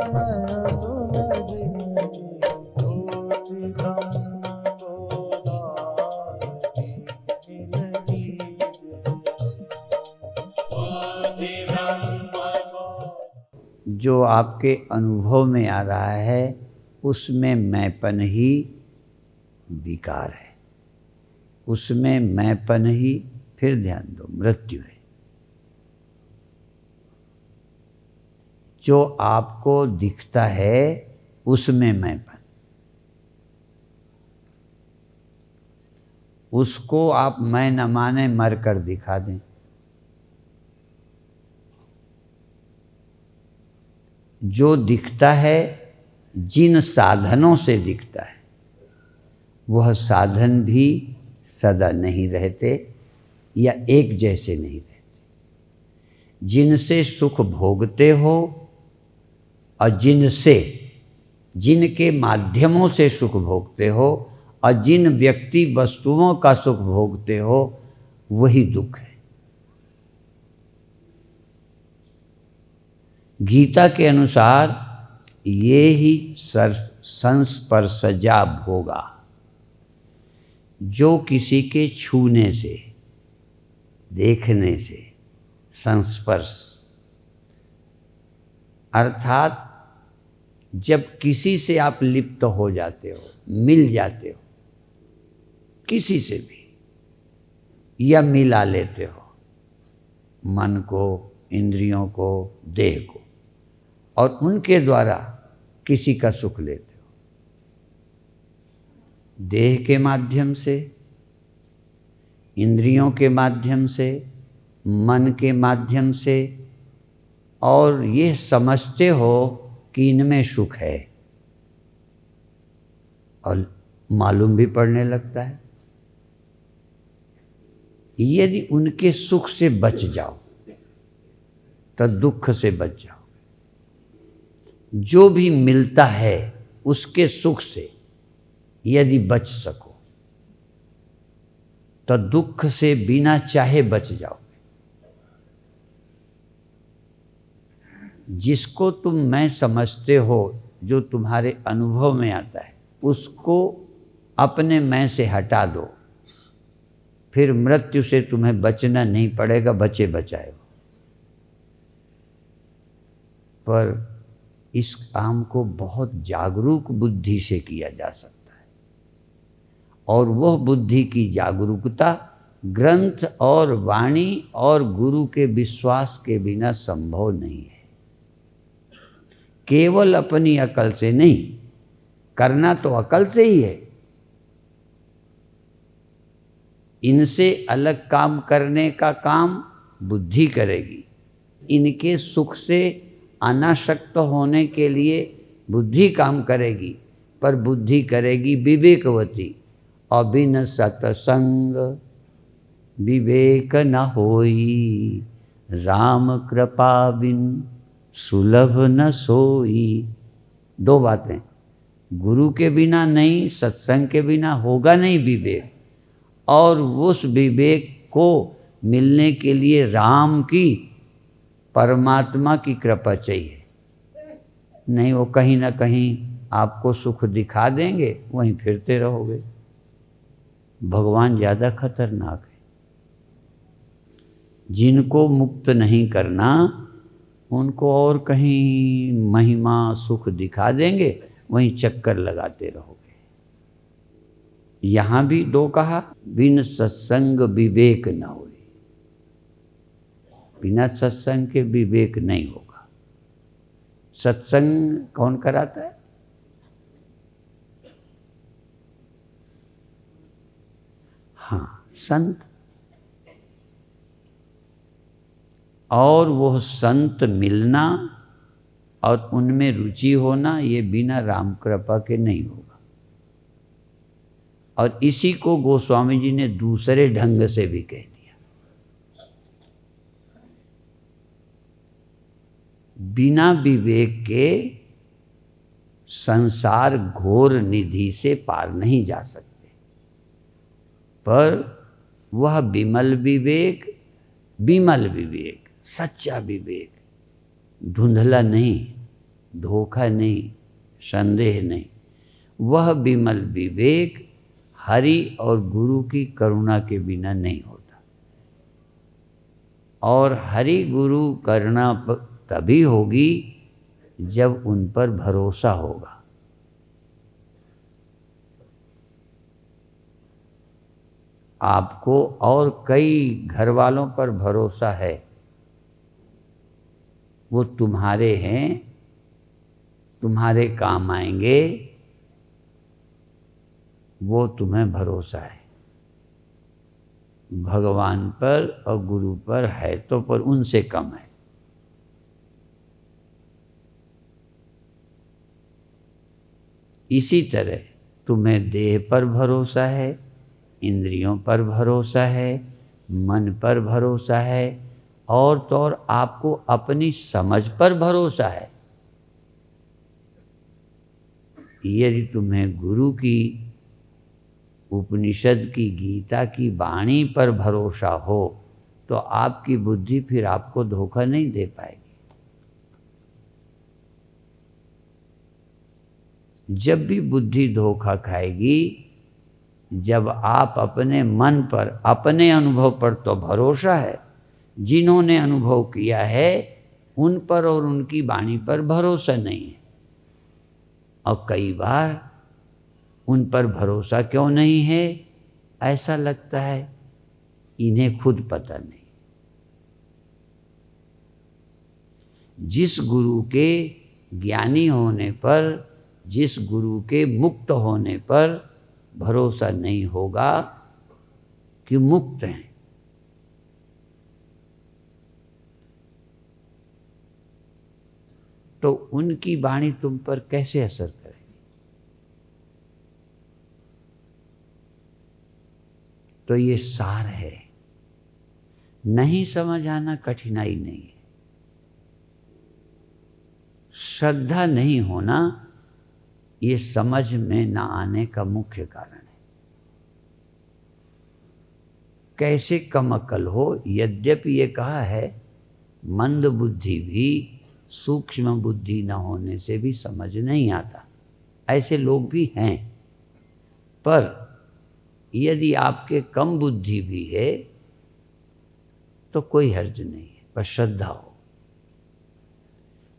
नयन सुलगिनी ज्योति ब्रह्म गोदावरी मिल कीजिए। जो आपके अनुभव में आ रहा है उसमें मैंपन ही विकार है, उसमें मैंपन ही, फिर ध्यान दो, मृत्यु है। जो आपको दिखता है उसमें मैंपन, उसको आप मैं न माने मर कर दिखा दें। जो दिखता है जिन साधनों से दिखता है वह साधन भी सदा नहीं रहते या एक जैसे नहीं रहते। जिनसे सुख भोगते हो और जिनके माध्यमों से सुख भोगते हो और जिन व्यक्ति वस्तुओं का सुख भोगते हो वही दुख है। गीता के अनुसार ये ही संस्पर्शजा भोगा, जो किसी के छूने से, देखने से, संस्पर्श अर्थात जब किसी से आप लिप्त हो जाते हो, मिल जाते हो किसी से भी, या मिला लेते हो मन को, इंद्रियों को, देह को, और उनके द्वारा किसी का सुख लेते हो, देह के माध्यम से, इंद्रियों के माध्यम से, मन के माध्यम से, और ये समझते हो कि इनमें सुख है, और मालूम भी पड़ने लगता है। यदि उनके सुख से बच जाओ तो दुख से बच जाओ। जो भी मिलता है उसके सुख से यदि बच सको तो दुख से बिना चाहे बच जाओगे। जिसको तुम मैं समझते हो, जो तुम्हारे अनुभव में आता है, उसको अपने मैं से हटा दो, फिर मृत्यु से तुम्हें बचना नहीं पड़ेगा, बचे बचाए। पर इस काम को बहुत जागरूक बुद्धि से किया जा सकता है, और वह बुद्धि की जागरूकता ग्रंथ और वाणी और गुरु के विश्वास के बिना संभव नहीं है। केवल अपनी अकल से नहीं, करना तो अकल से ही है। इनसे अलग काम करने का काम बुद्धि करेगी। इनके सुख से अनासक्त होने के लिए बुद्धि काम करेगी, पर बुद्धि करेगी विवेकवती। अबिन सतसंग विवेक न होई, राम कृपा बिन सुलभ न सोई। दो बातें, गुरु के बिना नहीं, सत्संग के बिना होगा नहीं विवेक, और उस विवेक को मिलने के लिए राम की, परमात्मा की कृपा चाहिए। नहीं वो कहीं ना कहीं आपको सुख दिखा देंगे, वहीं फिरते रहोगे। भगवान ज़्यादा खतरनाक है। जिनको मुक्त नहीं करना उनको और कहीं महिमा सुख दिखा देंगे, वहीं चक्कर लगाते रहोगे। यहाँ भी दो कहा, बिन सत्संग विवेक न होई। बिना सत्संग के विवेक नहीं होगा। सत्संग कौन कराता है? हाँ, संत। और वह संत मिलना और उनमें रुचि होना, ये बिना राम कृपा के नहीं होगा। और इसी को गोस्वामी जी ने दूसरे ढंग से भी कह दिया। बिना विवेक के संसार घोर निधि से पार नहीं जा सकते, पर वह विमल विवेक, सच्चा विवेक, धुंधला नहीं, धोखा नहीं, संदेह नहीं। वह विमल विवेक हरि और गुरु की करुणा के बिना नहीं होता। और हरि गुरु करुणा तभी होगी जब उन पर भरोसा होगा। आपको और कई घर वालों पर भरोसा है, वो तुम्हारे हैं, तुम्हारे काम आएंगे, वो तुम्हें भरोसा है। भगवान पर और गुरु पर है तो पर उनसे कम है। इसी तरह तुम्हें देह पर भरोसा है, इंद्रियों पर भरोसा है, मन पर भरोसा है, और तो और आपको अपनी समझ पर भरोसा है। यदि तुम्हें गुरु की, उपनिषद की, गीता की वाणी पर भरोसा हो तो आपकी बुद्धि फिर आपको धोखा नहीं दे पाएगी। जब भी बुद्धि धोखा खाएगी, जब आप अपने मन पर, अपने अनुभव पर तो भरोसा है, जिन्होंने अनुभव किया है उन पर और उनकी वाणी पर भरोसा नहीं है। और कई बार उन पर भरोसा क्यों नहीं है, ऐसा लगता है इन्हें खुद पता नहीं। जिस गुरु के ज्ञानी होने पर, जिस गुरु के मुक्त होने पर भरोसा नहीं होगा कि मुक्त हैं, तो उनकी वाणी तुम पर कैसे असर करेगी? तो ये सार है। नहीं समझ आना कठिनाई नहीं है, श्रद्धा नहीं होना ये समझ में ना आने का मुख्य कारण है। कैसे कम अकल हो, यद्यपि ये कहा है मंद बुद्धि भी सूक्ष्म बुद्धि न होने से भी समझ नहीं आता, ऐसे लोग भी हैं। पर यदि आपके कम बुद्धि भी है तो कोई हर्ज नहीं है, पर श्रद्धा हो।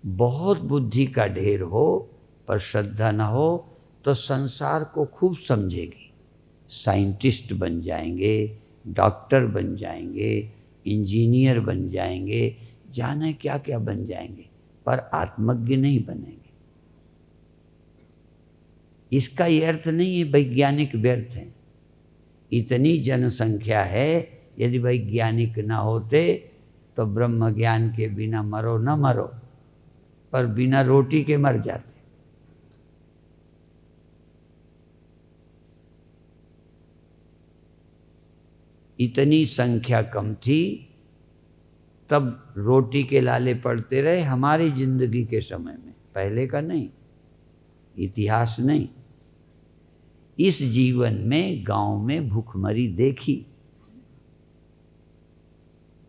बहुत बुद्धि का ढेर हो पर श्रद्धा न हो तो संसार को खूब समझेगी, साइंटिस्ट बन जाएंगे, डॉक्टर बन जाएंगे, इंजीनियर बन जाएंगे, जाने क्या क्या बन जाएंगे, पर आत्मज्ञ नहीं बनेंगे। इसका ये अर्थ नहीं है वैज्ञानिक व्यर्थ हैं। इतनी जनसंख्या है, यदि वैज्ञानिक ना होते तो ब्रह्म ज्ञान के बिना मरो न मरो, पर बिना रोटी के मर जाते। इतनी संख्या कम थी तब रोटी के लाले पड़ते रहे हमारी जिंदगी के समय में, पहले का नहीं, इतिहास नहीं। इस जीवन में गांव में भूखमरी देखी,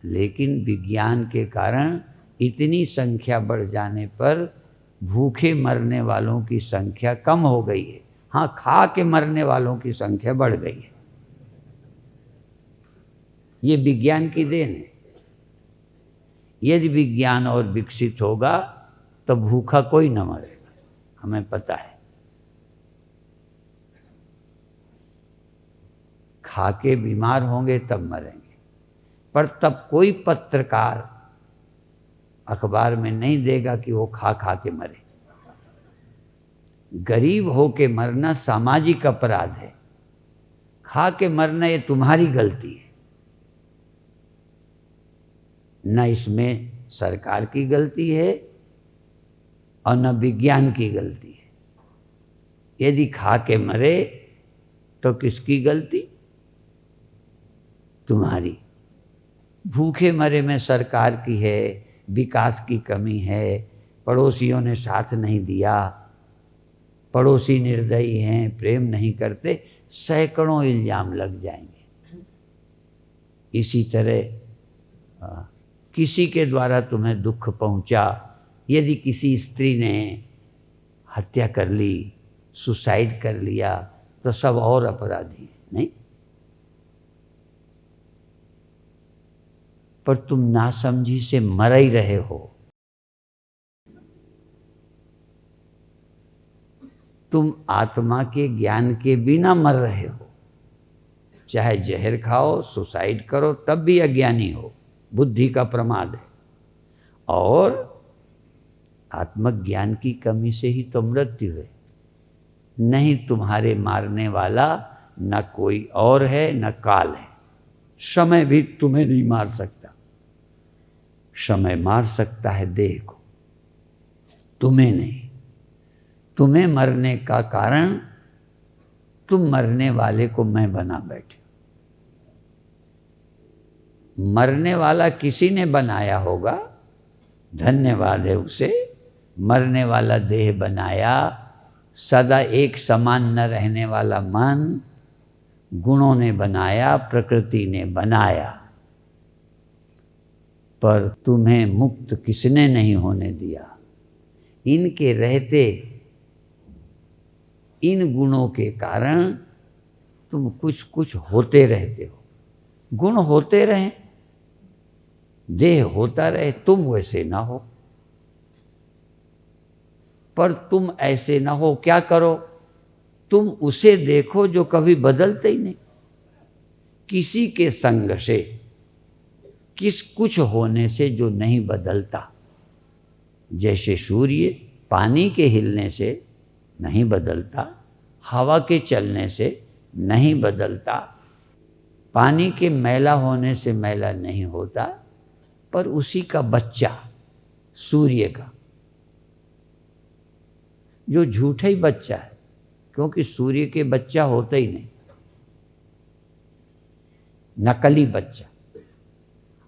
लेकिन विज्ञान के कारण इतनी संख्या बढ़ जाने पर भूखे मरने वालों की संख्या कम हो गई है। हाँ, खा के मरने वालों की संख्या बढ़ गई है। ये विज्ञान की देन है। यदि विज्ञान और विकसित होगा तो भूखा कोई न मरेगा, हमें पता है। खा के बीमार होंगे तब मरेंगे, पर तब कोई पत्रकार अखबार में नहीं देगा कि वो खा खा के मरे। गरीब होके मरना सामाजिक अपराध है, खा के मरना ये तुम्हारी गलती है। न इसमें सरकार की गलती है और न विज्ञान की गलती है। यदि खा के मरे तो किसकी गलती? तुम्हारी। भूखे मरे में सरकार की है, विकास की कमी है, पड़ोसियों ने साथ नहीं दिया, पड़ोसी निर्दयी हैं, प्रेम नहीं करते, सैकड़ों इल्जाम लग जाएंगे। इसी तरह किसी के द्वारा तुम्हें दुख पहुंचा यदि किसी स्त्री ने हत्या कर ली, सुसाइड कर लिया, तो सब और अपराधी हैं, नहीं? पर तुम नासमझी से मर ही रहे हो। तुम आत्मा के ज्ञान के बिना मर रहे हो। चाहे जहर खाओ, सुसाइड करो, तब भी अज्ञानी हो, बुद्धि का प्रमाद है। और आत्मज्ञान की कमी से ही तो मृत्यु है। नहीं तुम्हारे मारने वाला न कोई और है न काल है। समय भी तुम्हें नहीं मार सकता। समय मार सकता है देह को, तुम्हें नहीं। तुम्हें मरने का कारण तुम मरने वाले को मैं बना बैठे। मरने वाला किसी ने बनाया होगा, धन्यवाद है उसे। मरने वाला देह बनाया, सदा एक समान न रहने वाला मन गुणों ने बनाया, प्रकृति ने बनाया। पर तुम्हें मुक्त किसने नहीं होने दिया। इनके रहते, इन गुणों के कारण तुम कुछ कुछ होते रहते हो। गुण होते रहें, देह होता रहे, तुम वैसे ना हो। पर तुम ऐसे ना हो, क्या करो? तुम उसे देखो जो कभी बदलते ही नहीं। किसी के संग से, किस कुछ होने से जो नहीं बदलता। जैसे सूर्य पानी के हिलने से नहीं बदलता, हवा के चलने से नहीं बदलता, पानी के मैला होने से मैला नहीं होता, पर उसी का बच्चा सूर्य का, जो झूठा ही बच्चा है, क्योंकि सूर्य के बच्चा होता ही नहीं, नकली बच्चा।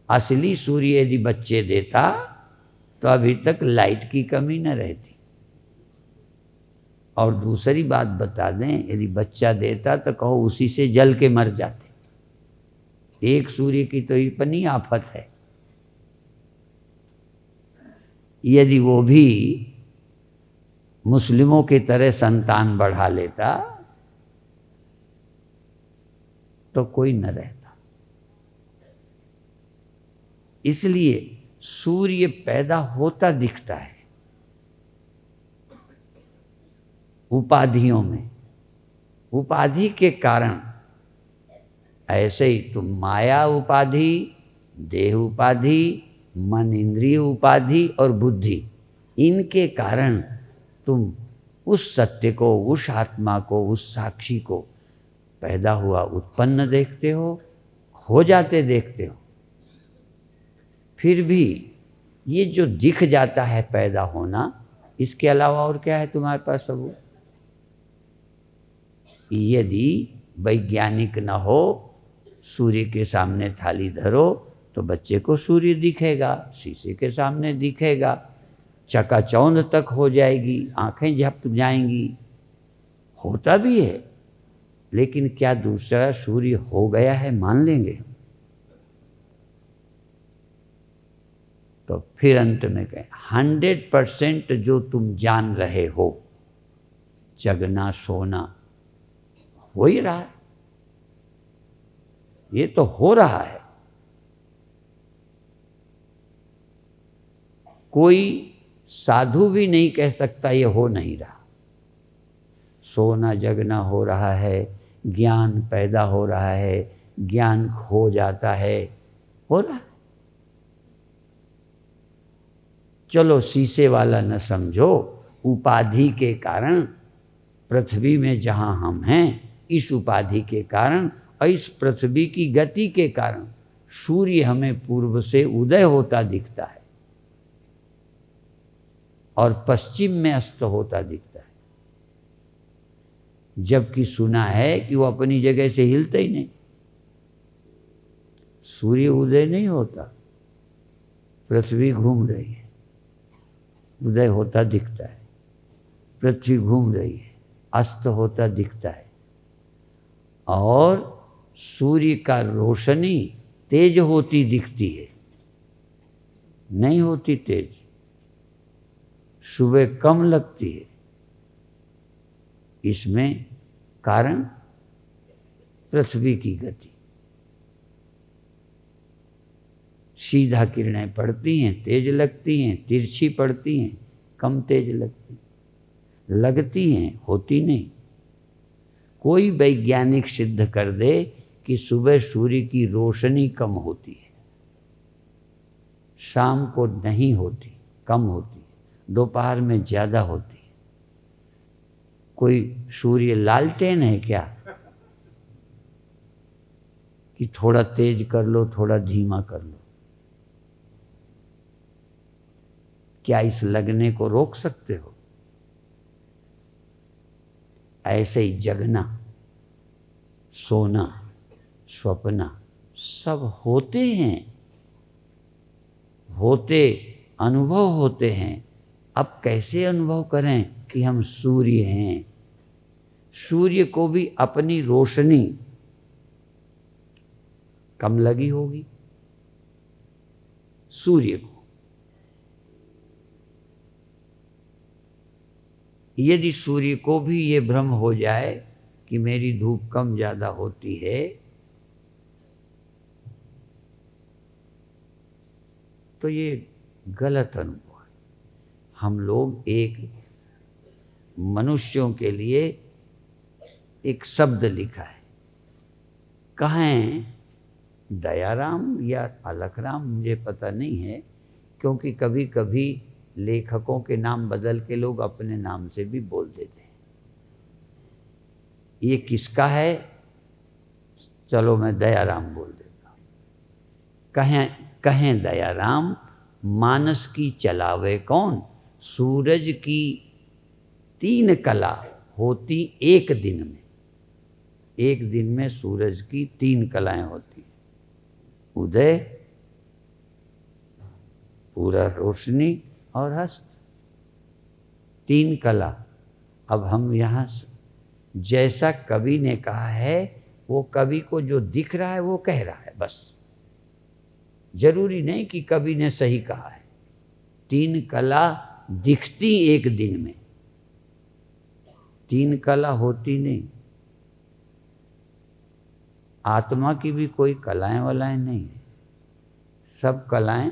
असली सूर्य यदि बच्चे देता तो अभी तक लाइट की कमी न रहती। और दूसरी बात बता दें, यदि बच्चा देता तो कहो उसी से जल के मर जाते। एक सूर्य की तो इतनी आफत है। यदि वो भी मुस्लिमों की तरह संतान बढ़ा लेता तो कोई न रहता। इसलिए सूर्य पैदा होता दिखता है उपाधियों में। उपाधि के कारण, ऐसे ही तुम माया उपाधि, देह उपाधि, मन इंद्रिय उपाधि और बुद्धि, इनके कारण तुम उस सत्य को, उस आत्मा को, उस साक्षी को पैदा हुआ उत्पन्न देखते हो जाते देखते हो। फिर भी ये जो दिख जाता है पैदा होना, इसके अलावा और क्या है तुम्हारे पास सबूत? यदि वैज्ञानिक न हो, सूर्य के सामने थाली धरो तो बच्चे को सूर्य दिखेगा, शीशे के सामने दिखेगा, चकाचौंध तक हो जाएगी, आंखें झपक जाएंगी। होता भी है, लेकिन क्या दूसरा सूर्य हो गया है मान लेंगे? तो फिर अंत में कहें 100% जो तुम जान रहे हो, जगना सोना हो ही रहा है। ये तो हो रहा है। कोई साधु भी नहीं कह सकता ये हो नहीं रहा। सोना जगना हो रहा है, ज्ञान पैदा हो रहा है, ज्ञान खो जाता है, हो रहा है। चलो शीशे वाला न समझो, उपाधि के कारण पृथ्वी में जहाँ हम हैं, इस उपाधि के कारण और इस पृथ्वी की गति के कारण सूर्य हमें पूर्व से उदय होता दिखता है और पश्चिम में अस्त होता दिखता है। जबकि सुना है कि वो अपनी जगह से हिलता ही नहीं। सूर्य उदय नहीं होता, पृथ्वी घूम रही है, उदय होता दिखता है, पृथ्वी घूम रही है, अस्त होता दिखता है। और सूर्य का रोशनी तेज होती दिखती है, नहीं होती तेज। सुबह कम लगती है। इसमें कारण पृथ्वी की गति। सीधा किरणें पड़ती हैं, तेज लगती हैं, तिरछी पड़ती हैं, कम तेज लगती हैं, होती नहीं। कोई वैज्ञानिक सिद्ध कर दे कि सुबह सूर्य की रोशनी कम होती है, शाम को नहीं होती, कम होती है, दोपहर में ज़्यादा होती है। कोई सूर्य लालटेन है क्या कि थोड़ा तेज कर लो, थोड़ा धीमा कर लो? क्या इस लगने को रोक सकते हो? ऐसे ही जगना, सोना, स्वप्न सब होते हैं, होते अनुभव होते हैं। अब कैसे अनुभव करें कि हम सूर्य हैं? सूर्य को भी अपनी रोशनी कम लगी होगी, सूर्य को। यदि सूर्य को भी ये भ्रम हो जाए कि मेरी धूप कम ज़्यादा होती है, तो ये गलत अनुभव है। हम लोग एक मनुष्यों के लिए एक शब्द लिखा है, कहें दयाराम या अलखराम, मुझे पता नहीं है, क्योंकि कभी कभी लेखकों के नाम बदल के लोग अपने नाम से भी बोल देते हैं। ये किसका है? चलो मैं दयाराम बोल देता हूँ। कहें दयाराम, मानस की चलावे कौन? सूरज की 3 कला होती एक दिन में। एक दिन में सूरज की 3 कलाएं होती हैं। उदय, पूरा रोशनी और हस्त, 3 कला। अब हम यहाँ जैसा कवि ने कहा है, वो कवि को जो दिख रहा है वो कह रहा है, बस। जरूरी नहीं कि कवि ने सही कहा है। 3 कला दिखती एक दिन में, 3 कला होती नहीं। आत्मा की भी कोई कलाएं वलाएं नहीं है, सब कलाएं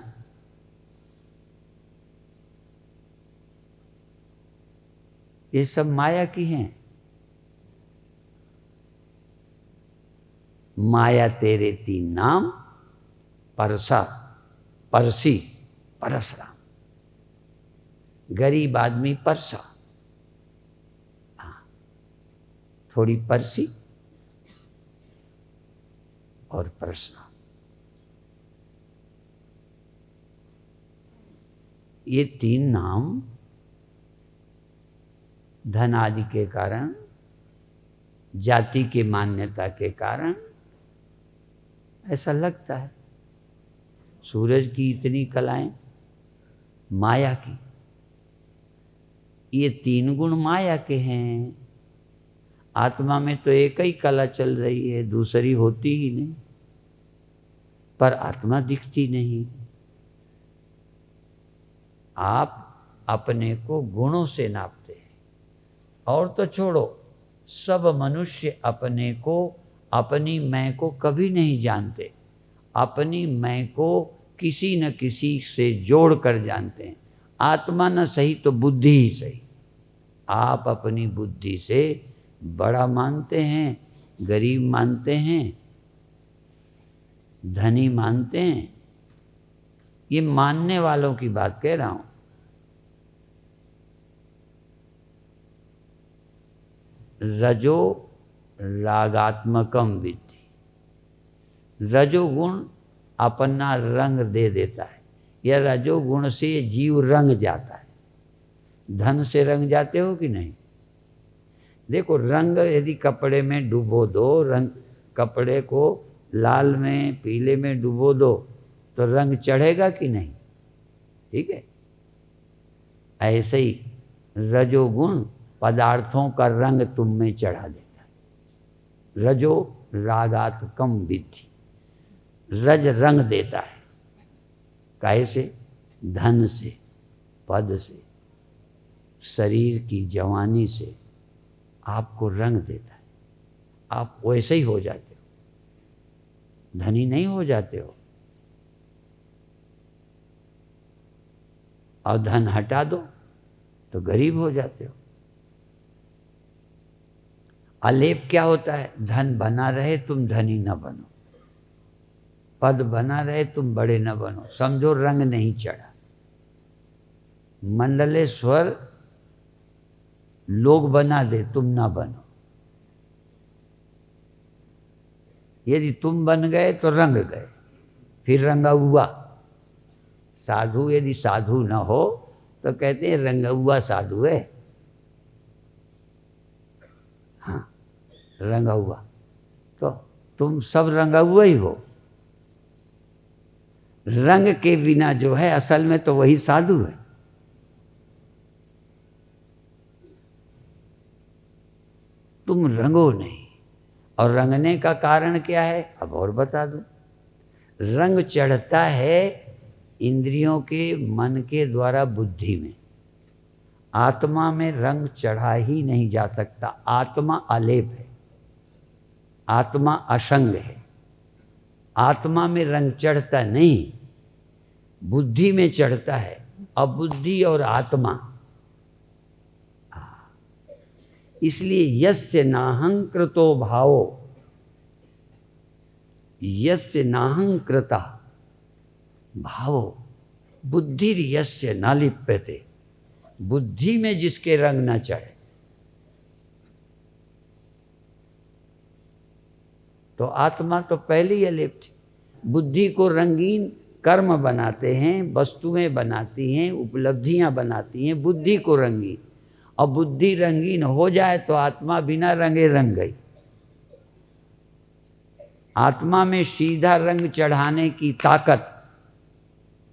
ये सब माया की हैं। माया तेरे 3 नाम, परसा, परसी, परसराम। गरीब आदमी परसा, थोड़ी परसी और परसराम। ये 3 नाम धन आदि के कारण, जाति के मान्यता के कारण ऐसा लगता है। सूरज की इतनी कलाएं माया की, ये 3 गुण माया के हैं। आत्मा में तो एक ही कला चल रही है, दूसरी होती ही नहीं, पर आत्मा दिखती नहीं। आप अपने को गुणों से नापते हैं। और तो छोड़ो, सब मनुष्य अपने को, अपनी मैं को कभी नहीं जानते। अपनी मैं को किसी न किसी से जोड़ कर जानते हैं। आत्मा न सही तो बुद्धि ही सही। आप अपनी बुद्धि से बड़ा मानते हैं, गरीब मानते हैं, धनी मानते हैं। ये मानने वालों की बात कह रहा हूं। रजो रागात्मकम विद्धि, रजोगुण अपना रंग दे देता है, या रजोगुण से जीव रंग जाता है। धन से रंग जाते हो कि नहीं? देखो, रंग यदि कपड़े में डुबो दो, रंग कपड़े को लाल में, पीले में डुबो दो, तो रंग चढ़ेगा कि नहीं? ठीक है। ऐसे ही रजोगुण पदार्थों का रंग तुम में चढ़ा देता है। रजो रागात कम विद्धि, रज रंग देता है। कैसे? धन से, पद से, शरीर की जवानी से आपको रंग देता है। आप वैसे ही हो जाते हो, धनी नहीं हो जाते हो। और धन हटा दो तो गरीब हो जाते हो। आलेप क्या होता है? धन बना रहे तुम धनी न बनो, पद बना रहे तुम बड़े न बनो, समझो रंग नहीं चढ़ा। मंडलेश्वर लोग बना दे, तुम ना बनो। यदि तुम बन गए तो रंग गए, फिर रंगा हुआ। साधु यदि साधु न हो तो कहते हैं रंगा हुआ साधु है। हाँ, रंगा हुआ तो तुम सब रंगा हुआ ही हो। रंग के बिना जो है असल में तो वही साधु है। तुम रंगो नहीं। और रंगने का कारण क्या है? अब और बता दूं। रंग चढ़ता है इंद्रियों के, मन के द्वारा बुद्धि में। आत्मा में रंग चढ़ा ही नहीं जा सकता। आत्मा अलेप है, आत्मा असंग है। आत्मा में रंग चढ़ता नहीं, बुद्धि में चढ़ता है। अब बुद्धि और आत्मा, इसलिए यस्य नाहंकृतो भावो, यस्य नाहंकृता भावो बुद्धिर यस्य न लिप्यते। बुद्धि में जिसके रंग न चढ़े तो आत्मा तो पहले ही अलिप्त थी। बुद्धि को रंगीन कर्म बनाते हैं, वस्तुएं बनाती हैं, उपलब्धियां बनाती हैं बुद्धि को रंगीन। और बुद्धि रंगीन हो जाए तो आत्मा बिना रंगे रंग गई। आत्मा में सीधा रंग चढ़ाने की ताकत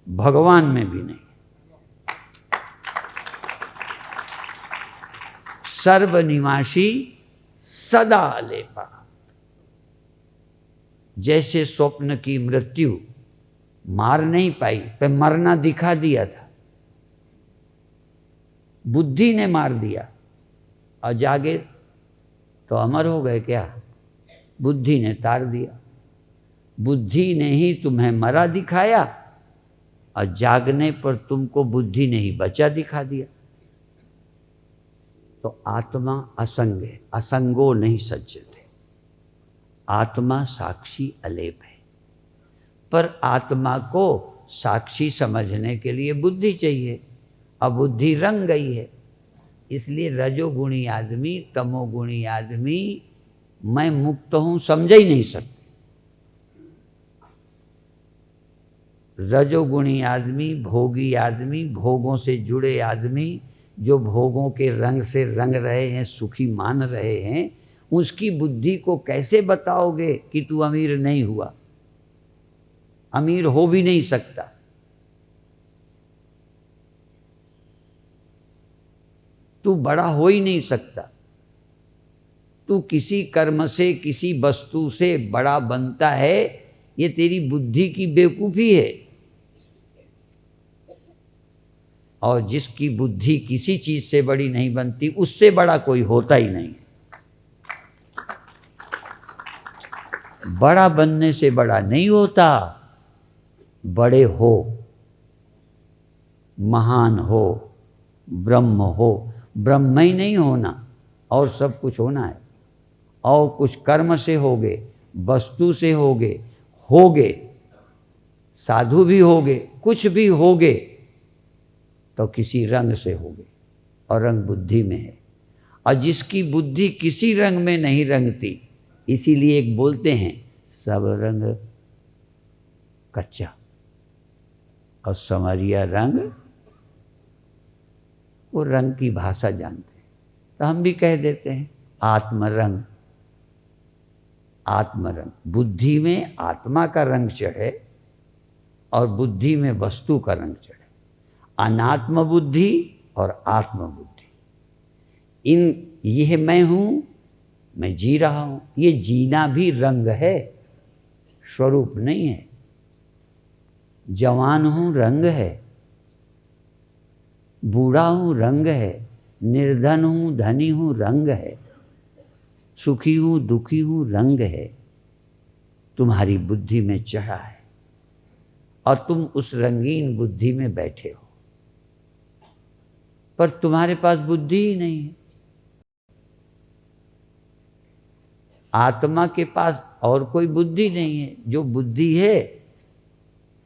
भगवान में भी नहीं। सर्वनिवासी सदा अलेपा। जैसे स्वप्न की मृत्यु मार नहीं पाई, पर मरना दिखा दिया था, बुद्धि ने मार दिया। और जागे तो अमर हो गए क्या? बुद्धि ने तार दिया। बुद्धि ने ही तुम्हें मरा दिखाया और जागने पर तुमको बुद्धि ने ही बचा दिखा दिया। तो आत्मा असंग है, असंगो नहीं सज्जते। आत्मा साक्षी अलेप है। पर आत्मा को साक्षी समझने के लिए बुद्धि चाहिए। अब बुद्धि रंग गई है, इसलिए रजोगुणी आदमी, तमोगुणी आदमी मैं मुक्त हूं समझ ही नहीं सकते। रजोगुणी आदमी, भोगी आदमी, भोगों से जुड़े आदमी, जो भोगों के रंग से रंग रहे हैं, सुखी मान रहे हैं, उसकी बुद्धि को कैसे बताओगे कि तू अमीर नहीं हुआ? अमीर हो भी नहीं सकता। तू बड़ा हो ही नहीं सकता। तू किसी कर्म से, किसी वस्तु से बड़ा बनता है, ये तेरी बुद्धि की बेवकूफी है। और जिसकी बुद्धि किसी चीज से बड़ी नहीं बनती, उससे बड़ा कोई होता ही नहीं। बड़ा बनने से बड़ा नहीं होता। बड़े हो, महान हो, ब्रह्म हो। ब्रह्म ही नहीं होना, और सब कुछ होना है। और कुछ कर्म से होगे, वस्तु से होगे, साधु भी होगे, कुछ भी होगे तो किसी रंग से होगे, और रंग बुद्धि में है। और जिसकी बुद्धि किसी रंग में नहीं रंगती, इसीलिए एक बोलते हैं सब रंग कच्चा और समरिया रंग। वो रंग की भाषा जानते हैं, तो हम भी कह देते हैं आत्मरंग। आत्मरंग, बुद्धि में आत्मा का रंग चढ़े और बुद्धि में वस्तु का रंग चढ़े। अनात्म बुद्धि और आत्म बुद्धि, यह मैं हूं, मैं जी रहा हूं। ये जीना भी रंग है, स्वरूप नहीं है। जवान हूं, रंग है। बूढ़ा हूं, रंग है। निर्धन हूँ धनी हूँ रंग है, सुखी हूँ दुखी हूँ रंग है, तुम्हारी बुद्धि में चढ़ा है और तुम उस रंगीन बुद्धि में बैठे हो, पर तुम्हारे पास बुद्धि ही नहीं है। आत्मा के पास और कोई बुद्धि नहीं है, जो बुद्धि है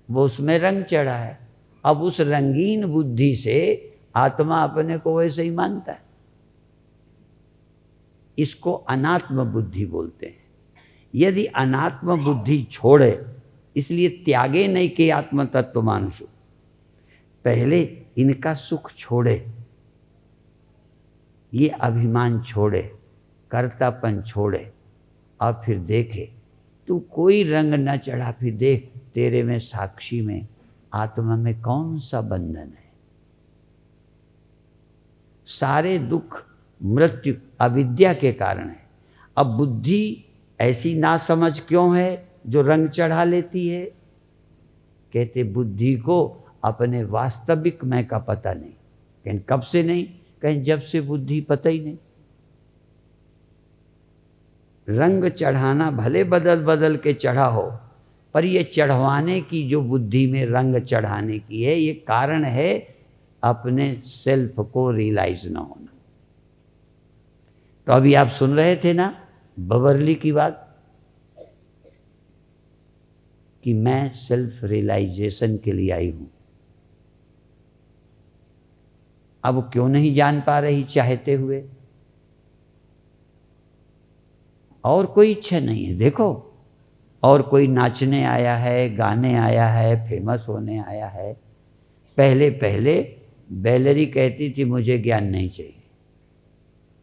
वो उसमें रंग चढ़ा है। अब उस रंगीन बुद्धि से आत्मा अपने को वैसे ही मानता है। इसको अनात्म बुद्धि बोलते हैं। यदि अनात्म बुद्धि छोड़े, इसलिए त्यागे नहीं के आत्म तत्व मानुषु, पहले इनका सुख छोड़े, ये अभिमान छोड़े, कर्तापन छोड़े और फिर देखे तू कोई रंग न चढ़ा, फिर देख तेरे में साक्षी में आत्मा में कौन सा बंधन है। सारे दुख मृत्यु अविद्या के कारण है। अब बुद्धि ऐसी नासमझ क्यों है जो रंग चढ़ा लेती है? कहते बुद्धि को अपने वास्तविक मैं का पता नहीं। कहीं कब से नहीं? कहीं जब से बुद्धि पता ही नहीं। रंग चढ़ाना भले बदल बदल के चढ़ा हो, पर ये चढ़वाने की जो बुद्धि में रंग चढ़ाने की है, ये कारण है अपने सेल्फ को रियलाइज न होना। तो अभी आप सुन रहे थे ना बबरली की बात कि मैं सेल्फ रियलाइजेशन के लिए आई हूं। अब क्यों नहीं जान पा रही चाहते हुए? और कोई इच्छा नहीं है। देखो, और कोई नाचने आया है, गाने आया है, फेमस होने आया है। पहले पहले बैलरी कहती थी मुझे ज्ञान नहीं चाहिए,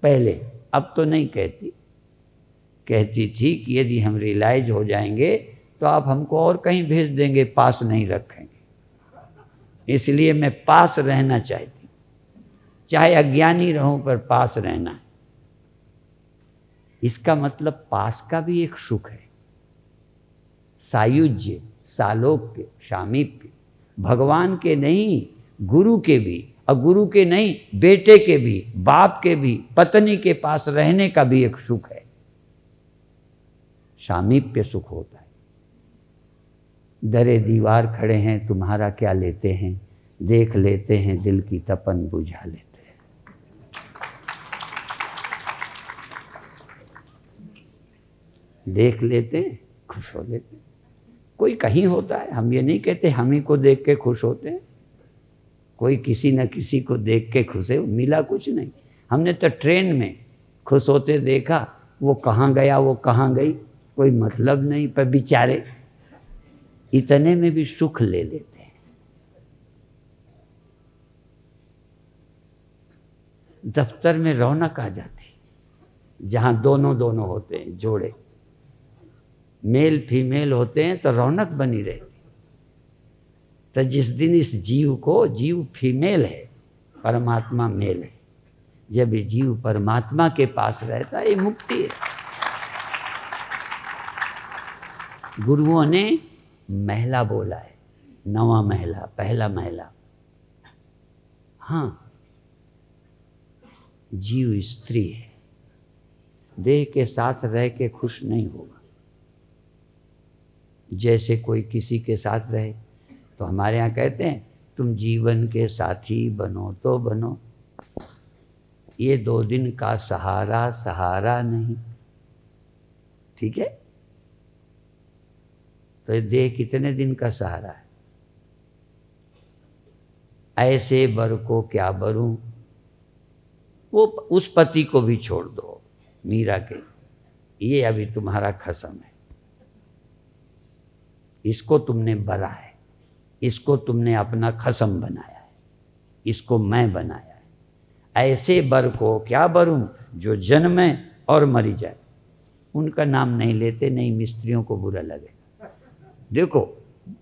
पहले। अब तो नहीं कहती। कहती थी कि यदि हम रियलाइज हो जाएंगे तो आप हमको और कहीं भेज देंगे, पास नहीं रखेंगे। इसलिए मैं पास रहना चाहती, चाहे अज्ञानी रहूं पर पास रहना है। इसका मतलब पास का भी एक सुख है। सायुज्य, सालोक्य, सामीप्य, भगवान के नहीं गुरु के भी, और गुरु के नहीं बेटे के भी, बाप के भी, पत्नी के पास रहने का भी एक सुख है। सामीप्य सुख होता है। दरे दीवार खड़े हैं, तुम्हारा क्या लेते हैं, देख लेते हैं, दिल की तपन बुझा लेते हैं। देख लेते हैं, खुश हो लेते हैं। कोई कहीं होता है, हम ये नहीं कहते हम ही को देख के खुश होते हैं। कोई किसी न किसी को देख के खुश है, मिला कुछ नहीं। हमने तो ट्रेन में खुश होते देखा, वो कहाँ गया, वो कहाँ गई, कोई मतलब नहीं, पर बेचारे इतने में भी सुख ले लेते हैं। दफ्तर में रौनक आ जाती, जहाँ दोनों दोनों होते हैं, जोड़े मेल फीमेल होते हैं तो रौनक बनी रहती। तो जिस दिन इस जीव को, जीव फीमेल है, परमात्मा मेल है, जब ये जीव परमात्मा के पास रहता है, ये मुक्ति है। गुरुओं ने महिला बोला है, नवा महिला, पहला महिला। हाँ, जीव स्त्री है, देह के साथ रह के खुश नहीं होगा। जैसे कोई किसी के साथ रहे तो हमारे यहाँ कहते हैं तुम जीवन के साथी बनो तो बनो, ये 2 दिन का सहारा सहारा नहीं। ठीक है? तो ये देह कितने दिन का सहारा है? ऐसे बर को क्या बरूं, वो उस पति को भी छोड़ दो, मीरा के, ये अभी तुम्हारा खसम है। इसको तुमने बरा है, इसको तुमने अपना खसम बनाया है, इसको मैं बनाया है। ऐसे बर को क्या बरूं जो जन्मे और मरी जाए। उनका नाम नहीं लेते, नहीं मिस्त्रियों को बुरा लगे। देखो,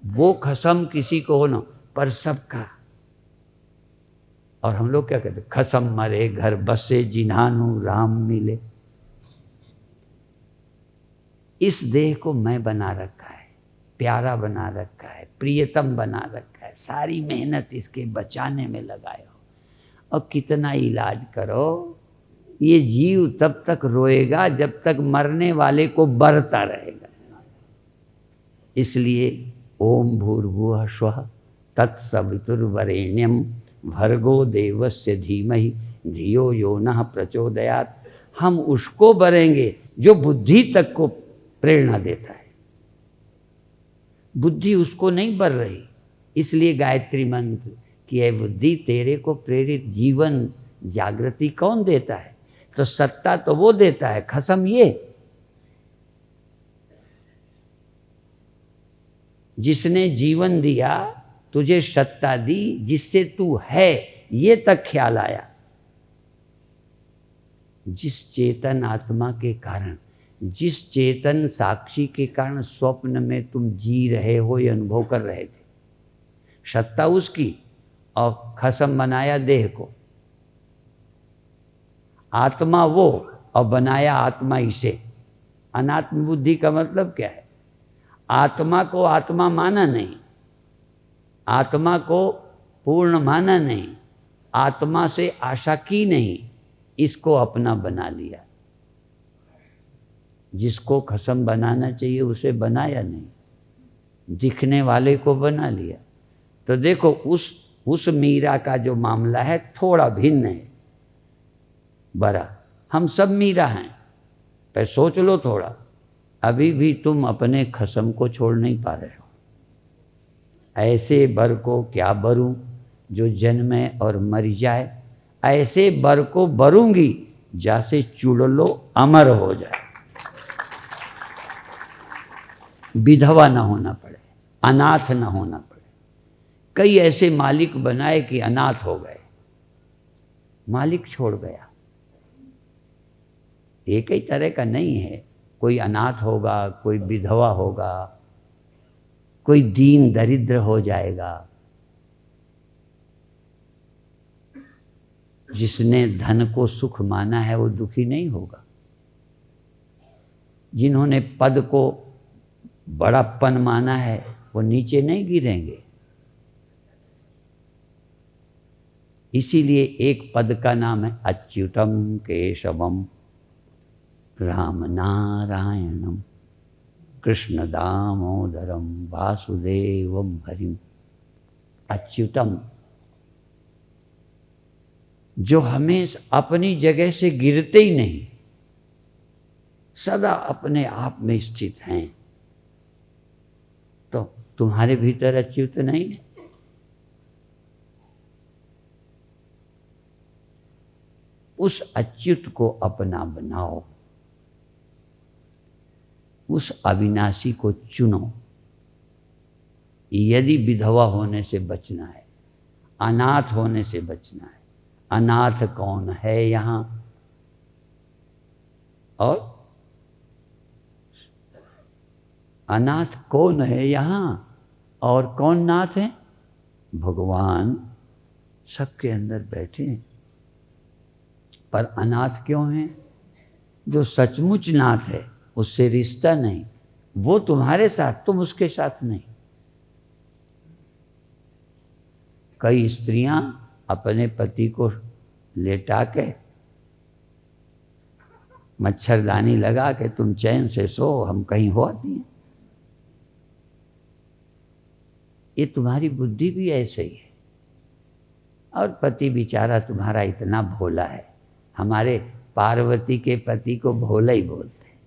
वो खसम किसी को हो ना, पर सबका। और हम लोग क्या कहते, खसम मरे घर बसे जिन्हानु राम मिले। इस देह को मैं बना रखा है, प्यारा बना रखा है, प्रियतम बना रखा है, सारी मेहनत इसके बचाने में लगाए हो। और कितना इलाज करो, ये जीव तब तक रोएगा जब तक मरने वाले को बरता रहेगा। इसलिए ओम भूर्भुवः स्वः तत्सवितुर्वरेण्यं भर्गो देवस्य धीमहि धियो यो नः प्रचोदयात्। हम उसको बरेंगे जो बुद्धि तक को प्रेरणा देता है, बुद्धि उसको नहीं बर रही। इसलिए गायत्री मंत्र कि ऐ बुद्धि तेरे को प्रेरित जीवन जागृति कौन देता है? तो सत्ता तो वो देता है, खसम ये जिसने जीवन दिया, तुझे सत्ता दी, जिससे तू है ये तक ख्याल आया। जिस चेतन आत्मा के कारण, जिस चेतन साक्षी के कारण स्वप्न में तुम जी रहे हो, ये अनुभव कर रहे थे, सत्ता उसकी और खसम बनाया देह को। आत्मा वो और बनाया आत्मा इसे। अनात्म बुद्धि का मतलब क्या है? आत्मा को आत्मा माना नहीं, आत्मा को पूर्ण माना नहीं, आत्मा से आशा की नहीं, इसको अपना बना लिया। जिसको खसम बनाना चाहिए उसे बनाया नहीं, दिखने वाले को बना लिया। तो देखो उस मीरा का जो मामला है थोड़ा भिन्न है, बड़ा। हम सब मीरा हैं, पर सोच लो थोड़ा, अभी भी तुम अपने खसम को छोड़ नहीं पा रहे हो। ऐसे बर को क्या बरूं जो जन्मे और मर जाए, ऐसे बर को बरूंगी जैसे चुड़लो अमर हो जाए। विधवा न होना पड़े, अनाथ न होना पड़े। कई ऐसे मालिक बनाए कि अनाथ हो गए, मालिक छोड़ गया। एक ही तरह का नहीं है, कोई अनाथ होगा, कोई विधवा होगा, कोई दीन दरिद्र हो जाएगा। जिसने धन को सुख माना है वो दुखी नहीं होगा। जिन्होंने पद को बड़ापन माना है वो नीचे नहीं गिरेंगे। इसीलिए एक पद का नाम है अच्युतम केशवम राम नारायणम कृष्ण दामोदरम वासुदेवम हरिम। अच्युतम, जो हमेशा अपनी जगह से गिरते ही नहीं, सदा अपने आप में स्थित हैं। तो तुम्हारे भीतर अच्युत नहीं है? उस अच्युत को अपना बनाओ, उस अविनाशी को चुनो। यदि विधवा होने से बचना है, अनाथ होने से बचना है। अनाथ कौन है यहाँ? और अनाथ कौन है यहाँ और कौन नाथ है? भगवान सबके अंदर बैठे हैं। पर अनाथ क्यों हैं? जो सचमुच नाथ है उससे रिश्ता नहीं, वो तुम्हारे साथ, तुम उसके साथ नहीं। कई स्त्रियां अपने पति को लेटा के मच्छरदानी लगा के तुम चैन से सो, हम कहीं हो आती हैं। ये तुम्हारी बुद्धि भी ऐसे ही है। और पति बेचारा तुम्हारा इतना भोला है। हमारे पार्वती के पति को भोला ही बोलते हैं,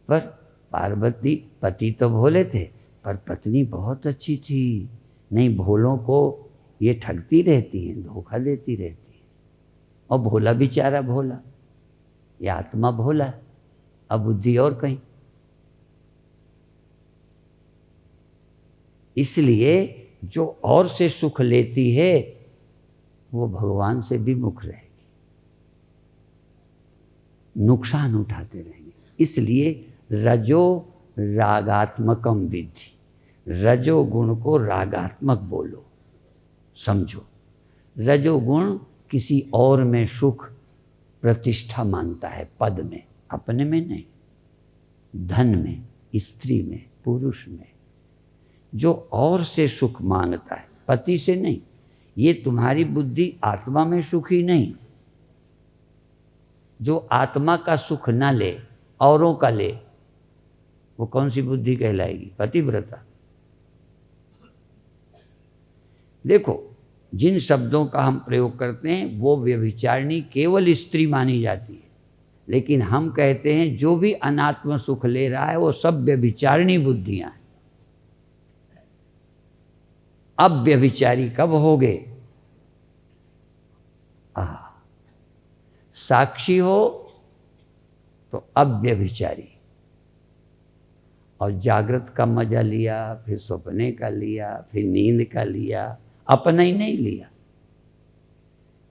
पर पार्वती पति तो भोले थे पर पत्नी बहुत अच्छी थी। नहीं, भोलों को ये ठगती रहती हैं, धोखा देती रहती है। और भोला बेचारा भोला, ये आत्मा भोला है, अब बुद्धि और कहीं। इसलिए जो और से सुख लेती है वो भगवान से भी मुख रहेगी, नुकसान उठाते रहेंगे। इसलिए रजो रागात्मकम विद्धि, रजोगुण को रागात्मक बोलो, समझो। रजोगुण किसी और में सुख प्रतिष्ठा मानता है, पद में, अपने में नहीं। धन में, स्त्री में, पुरुष में। जो और से सुख मांगता है, पति से नहीं। ये तुम्हारी बुद्धि आत्मा में सुखी नहीं। जो आत्मा का सुख ना ले, औरों का ले, वो कौन सी बुद्धि कहलाएगी? पतिव्रता। देखो, जिन शब्दों का हम प्रयोग करते हैं वो व्यभिचारिणी केवल स्त्री मानी जाती है, लेकिन हम कहते हैं जो भी अनात्म सुख ले रहा है वो सब व्यभिचारिणी बुद्धियां हैं। अब व्यभिचारी कब होगे? साक्षी हो तो अब व्यभिचारी। और जागृत का मजा लिया, फिर सपने का लिया, फिर नींद का लिया, अपना ही नहीं लिया।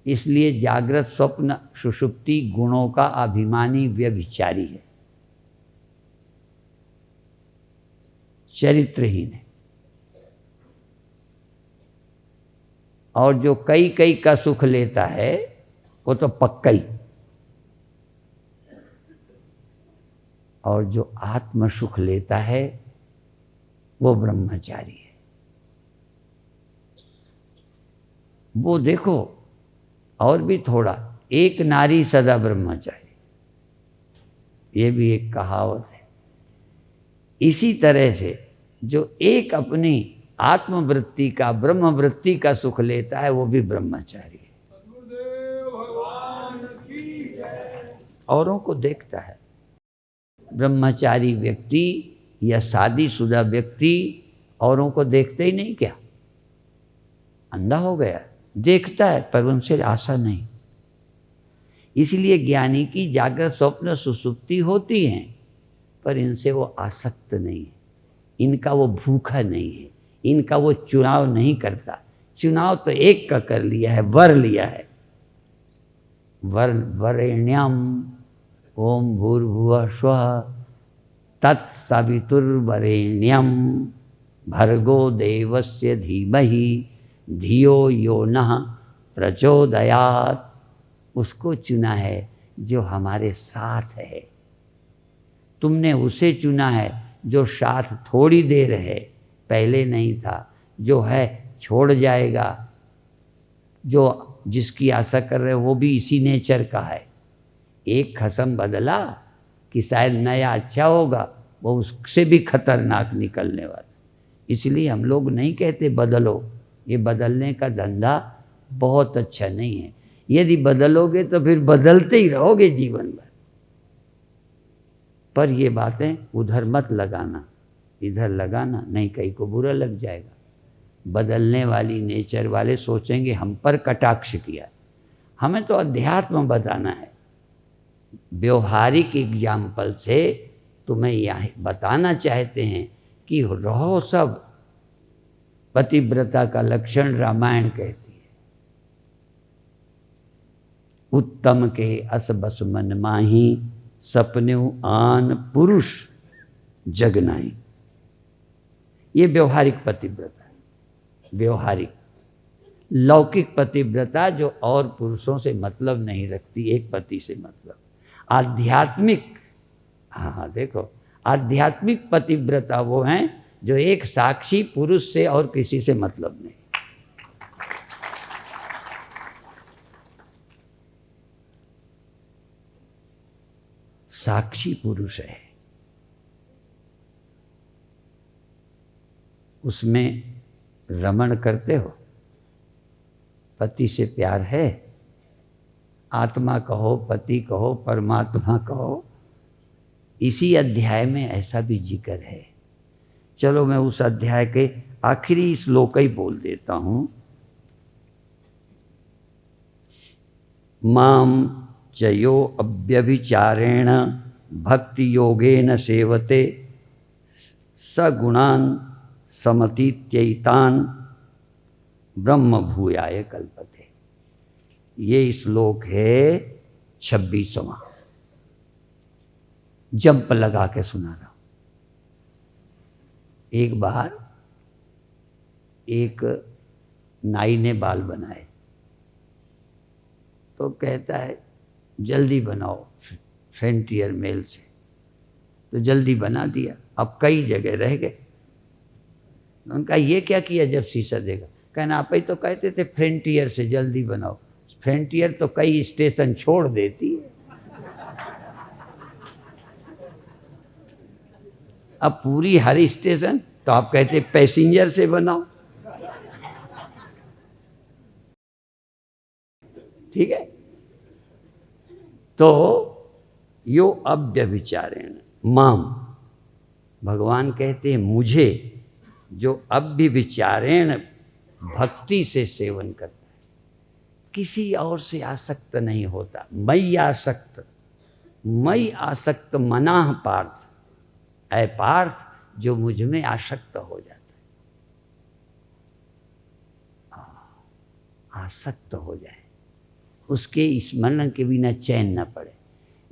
इसलिए जागृत स्वप्न सुषुप्ति गुणों का अभिमानी व्यभिचारी है, चरित्रहीन है। और जो कई कई का सुख लेता है वो तो पक्का ही। और जो आत्म सुख लेता है वो ब्रह्मचारी है। वो देखो, और भी थोड़ा, एक नारी सदा ब्रह्मचारी, ये भी एक कहावत है। इसी तरह से जो एक अपनी आत्मवृत्ति का, ब्रह्मवृत्ति का सुख लेता है वो भी ब्रह्मचारी है। औरों को देखता है। ब्रह्मचारी व्यक्ति या शादीशुदा व्यक्ति औरों को देखते ही नहीं क्या? अंधा हो गया? देखता है पर उनसे आशा नहीं। इसलिए ज्ञानी की जागृत स्वप्न सुसुप्ति होती हैं, पर इनसे वो आसक्त नहीं है, इनका वो भूखा नहीं है, इनका वो चुनाव नहीं करता। चुनाव तो एक का कर लिया है, वर लिया है। वरेण्यम ओम भूर्भुवः स्वः तत्सवितुर्वरेण्यम भर्गो देवस्य धीमहि धियो यो नः प्रचोदयात्। उसको चुना है जो हमारे साथ है। तुमने उसे चुना है जो साथ थोड़ी देर है, पहले नहीं था, जो है छोड़ जाएगा। जो जिसकी आशा कर रहे हो वो भी इसी नेचर का है। एक खसम बदला कि शायद नया अच्छा होगा, वो उससे भी खतरनाक निकलने वाला। इसलिए हम लोग नहीं कहते बदलो, ये बदलने का धंधा बहुत अच्छा नहीं है। यदि बदलोगे तो फिर बदलते ही रहोगे जीवन भर। पर ये बातें उधर मत लगाना, इधर लगाना, नहीं कहीं को बुरा लग जाएगा। बदलने वाली नेचर वाले सोचेंगे हम पर कटाक्ष किया। हमें तो अध्यात्म बताना है। व्यवहारिक एग्जाम्पल से तुम्हें यह बताना चाहते हैं कि रहो सब। पतिव्रता का लक्षण रामायण कहती है। उत्तम के अस बस मन माही सपन्यु आन पुरुष जगनाई। ये व्यवहारिक पतिव्रता है। व्यवहारिक लौकिक पतिव्रता जो और पुरुषों से मतलब नहीं रखती, एक पति से मतलब। आध्यात्मिक, हाँ देखो, आध्यात्मिक पतिव्रता वो हैं जो एक साक्षी पुरुष से और किसी से मतलब नहीं। साक्षी पुरुष है, उसमें रमण करते हो, पति से प्यार है, आत्मा कहो, पति कहो, परमात्मा कहो। इसी अध्याय में ऐसा भी जिक्र है। चलो मैं उस अध्याय के आखिरी श्लोक ही बोल देता हूँ। माम चयो अव्यभिचारेण भक्ति योगेन सेवते सगुणान समतीत्यैतान ब्रह्म भूयाय कल्पते। ये श्लोक है 26वां। जंप लगा के सुना रहा हूं। एक बार एक नाई ने बाल बनाए तो कहता है जल्दी बनाओ फ्रंटियर मेल से। तो जल्दी बना दिया, अब कई जगह रह गए। उनका ये क्या किया जब शीशा देगा, कहना आप ही तो कहते थे फ्रंटियर से जल्दी बनाओ। फ्रंटियर तो कई स्टेशन छोड़ देती है। अब पूरी हर स्टेशन तो आप कहते पैसेंजर से बनाओ। ठीक है। तो यो अव्यभिचारेण माम, भगवान कहते हैं मुझे जो अव्यभिचारेण भक्ति से सेवन करता है, किसी और से आसक्त नहीं होता। मई आसक्त मनाह पार्थ, ऐ पार्थ जो मुझ में आसक्त हो जाता है, आसक्त हो जाए, उसके स्मरण के बिना चैन न पड़े।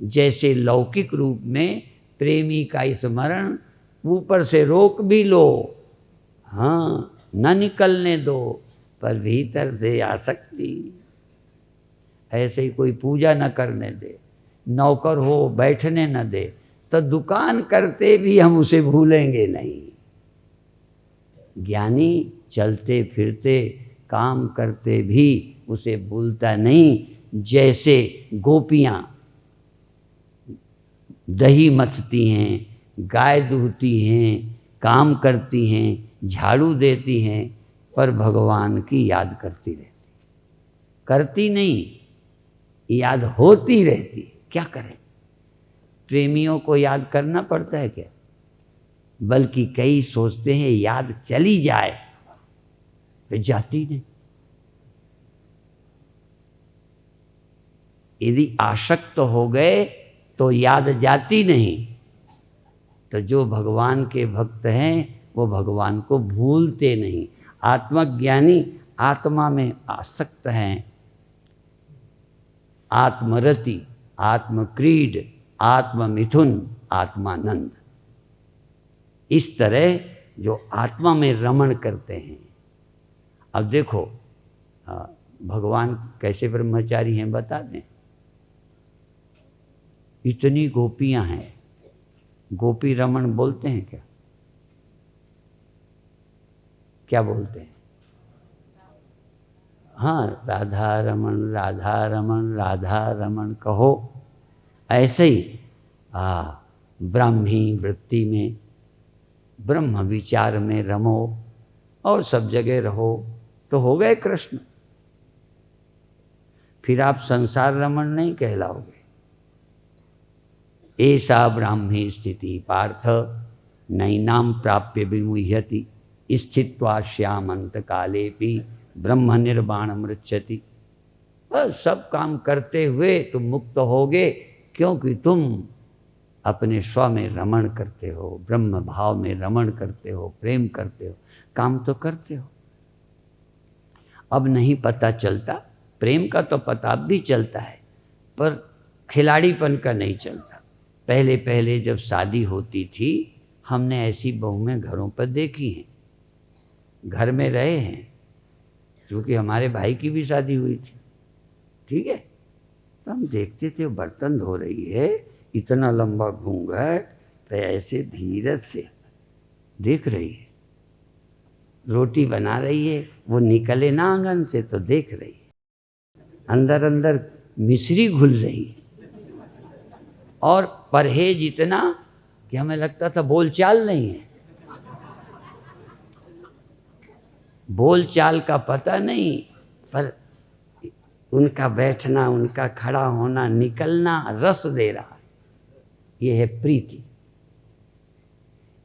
जैसे लौकिक रूप में प्रेमी का स्मरण ऊपर से रोक भी लो, हाँ, न निकलने दो, पर भीतर से आसक्ति। ऐसे ही कोई पूजा न करने दे, नौकर हो बैठने न दे, तो दुकान करते भी हम उसे भूलेंगे नहीं। ज्ञानी चलते फिरते काम करते भी उसे भूलता नहीं। जैसे गोपियाँ दही मथती हैं, गाय दूहती हैं, काम करती हैं, झाड़ू देती हैं, पर भगवान की याद करती रहती, करती नहीं, याद होती रहती। क्या करें? प्रेमियों को याद करना पड़ता है क्या? बल्कि कई सोचते हैं याद चली जाए, तो जाती नहीं। यदि आसक्त हो गए तो याद जाती नहीं। तो जो भगवान के भक्त हैं वो भगवान को भूलते नहीं। आत्मज्ञानी आत्मा में आसक्त हैं। आत्मरति, आत्मक्रीड, आत्ममिथुन, आत्मानंद, इस तरह जो आत्मा में रमण करते हैं। अब देखो भगवान कैसे ब्रह्मचारी हैं बता दें। इतनी गोपियां हैं, गोपी रमण बोलते हैं क्या? क्या बोलते हैं? हाँ, राधा रमण, राधा रमण, राधा रमण कहो। ऐसे ही ब्राह्मी वृत्ति में, ब्रह्म विचार में रमो और सब जगह रहो, तो हो गए कृष्ण। फिर आप संसार रमण नहीं कहलाओगे। ऐसा ब्राह्मी स्थिति पार्थ नैनाम प्राप्य विमुह्यति स्थित्वा श्यामंत कालेपि ब्रह्म निर्वाण मृच्छति। बस सब काम करते हुए तुम मुक्त होगे, क्योंकि तुम अपने स्व में रमण करते हो, ब्रह्म भाव में रमण करते हो, प्रेम करते हो, काम तो करते हो। अब नहीं पता चलता, प्रेम का तो पता भी चलता है, पर खिलाड़ीपन का नहीं चलता। पहले पहले जब शादी होती थी, हमने ऐसी बहुएं घरों पर देखी हैं, घर में रहे हैं, क्योंकि हमारे भाई की भी शादी हुई थी। ठीक है, तो हम देखते थे बर्तन धो रही है, इतना लंबा घूंघट, तो ऐसे धीरज से देख रही है। रोटी बना रही है, वो निकले ना आंगन से तो देख रही है। अंदर अंदर मिश्री घुल रही है, और परहेज इतना कि हमें लगता था बोलचाल नहीं है। बोलचाल का पता नहीं, पर उनका बैठना, उनका खड़ा होना, निकलना रस दे रहा है। यह है प्रीति।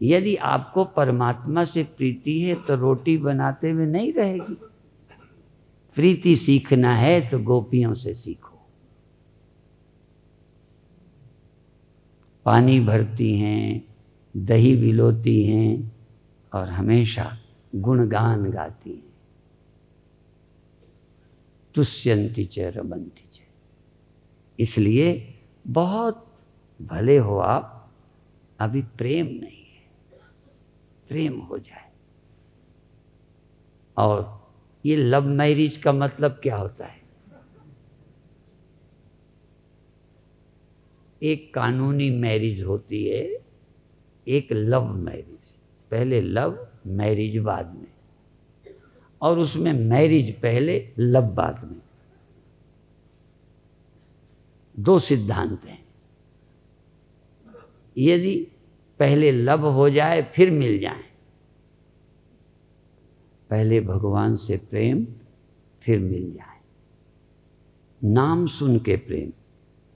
यदि आपको परमात्मा से प्रीति है तो रोटी बनाते हुए नहीं रहेगी। प्रीति सीखना है तो गोपियों से सीखो। पानी भरती हैं, दही विलोती हैं, और हमेशा गुणगान गाती हैं। तुष्यंति च रमन्ति च। इसलिए बहुत भले हो आप, अभी प्रेम नहीं है, प्रेम हो जाए। और ये लव मैरिज का मतलब क्या होता है? एक कानूनी मैरिज होती है, एक लव मैरिज। पहले लव, मैरिज बाद में। और उसमें मैरिज पहले लव बाद में। दो सिद्धांत हैं। यदि पहले लव हो जाए फिर मिल जाए, पहले भगवान से प्रेम फिर मिल जाए। नाम सुन के प्रेम,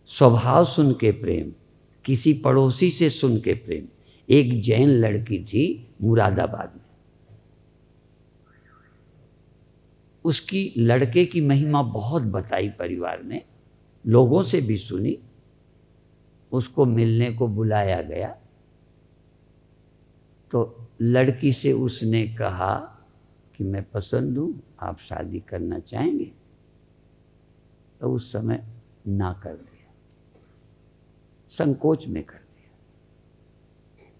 स्वभाव सुन के प्रेम, किसी पड़ोसी से सुन के प्रेम। एक जैन लड़की थी मुरादाबाद में, उसकी लड़के की महिमा बहुत बताई परिवार ने, लोगों से भी सुनी। उसको मिलने को बुलाया गया तो लड़की से उसने कहा कि मैं पसंद हूँ, आप शादी करना चाहेंगे? तो उस समय ना कर दिया, संकोच में कर दिया,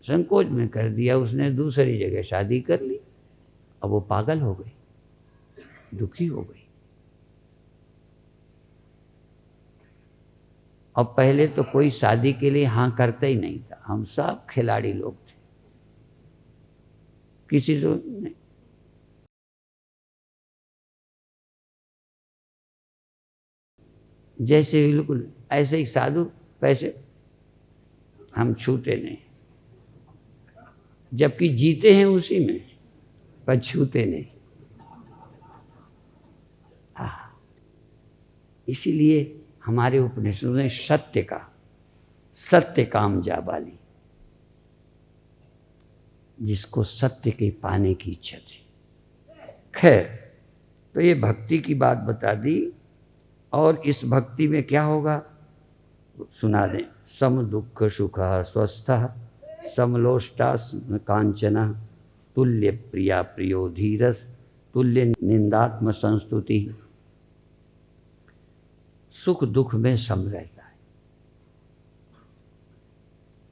संकोच में कर दिया। उसने दूसरी जगह शादी कर ली। अब वो पागल हो गई, दुखी हो गई। अब पहले तो कोई शादी के लिए हाँ करता ही नहीं था, हम सब खिलाड़ी लोग थे, किसी तो नहीं। जैसे बिल्कुल ऐसे ही साधु, पैसे हम छूते नहीं, जबकि जीते हैं उसी में, पर छूते नहीं। इसीलिए हमारे उपनिषदों ने सत्य का, सत्य काम जाबाली, जिसको सत्य के पाने की इच्छा थी। खैर, तो ये भक्ति की बात बता दी। और इस भक्ति में क्या होगा सुना दें। सम दुख सुख स्वस्थ समलोष्टा कांचन तुल्य प्रिया प्रियो धीरस तुल्य निंदात्म संस्तुति। सुख दुख में सम रहता है।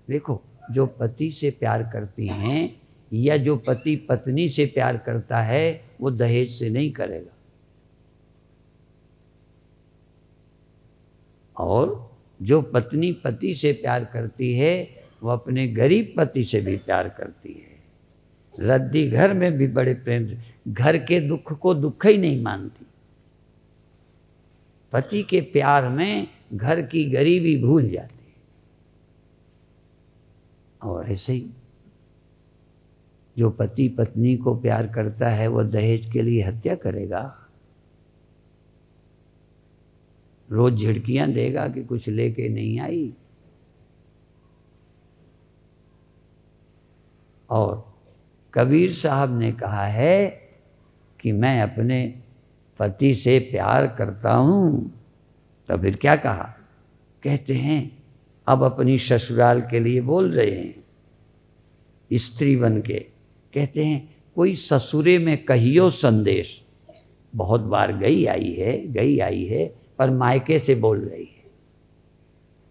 देखो, जो पति से प्यार करती हैं या जो पति पत्नी से प्यार करता है, वो दहेज से नहीं करेगा। और जो पत्नी पति से प्यार करती है, वो अपने गरीब पति से भी प्यार करती है। रद्दी घर में भी बड़े प्रेम से, घर के दुख को दुख ही नहीं मानती। पति के प्यार में घर की गरीबी भूल जाती है। और ऐसे ही जो पति पत्नी को प्यार करता है, वो दहेज के लिए हत्या करेगा, रोज झिड़कियां देगा कि कुछ लेके नहीं आई। और कबीर साहब ने कहा है कि मैं अपने पति से प्यार करता हूँ। तो फिर क्या कहा? कहते हैं अब अपनी ससुराल के लिए बोल रहे हैं स्त्री बन के। कहते हैं कोई ससुरे में कहियो संदेश। बहुत बार गई आई है पर मायके से बोल रही है।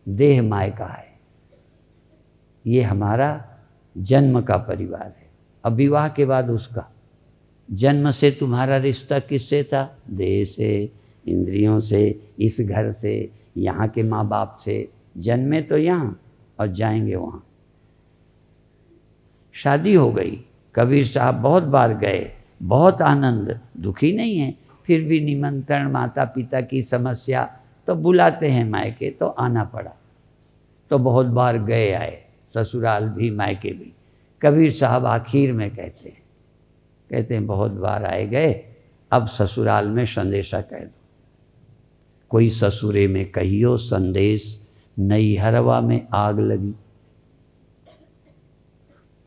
देह मायका है, ये हमारा जन्म का परिवार है। अब विवाह के बाद उसका जन्म से तुम्हारा रिश्ता किससे था? देह से, इंद्रियों से, इस घर से, यहाँ के माँ बाप से। जन्मे तो यहाँ और जाएंगे वहाँ। शादी हो गई, कबीर साहब बहुत बार गए, बहुत आनंद, दुखी नहीं है। फिर भी निमंत्रण, माता पिता की समस्या, तो बुलाते हैं मायके, तो आना पड़ा। तो बहुत बार गए आए, ससुराल भी मायके भी। कबीर साहब आखिर में कहते हैं बहुत बार आए गए, अब ससुराल में संदेशा कह दो। कोई ससुरे में कहियो संदेश, नैहरवा में आग लगी।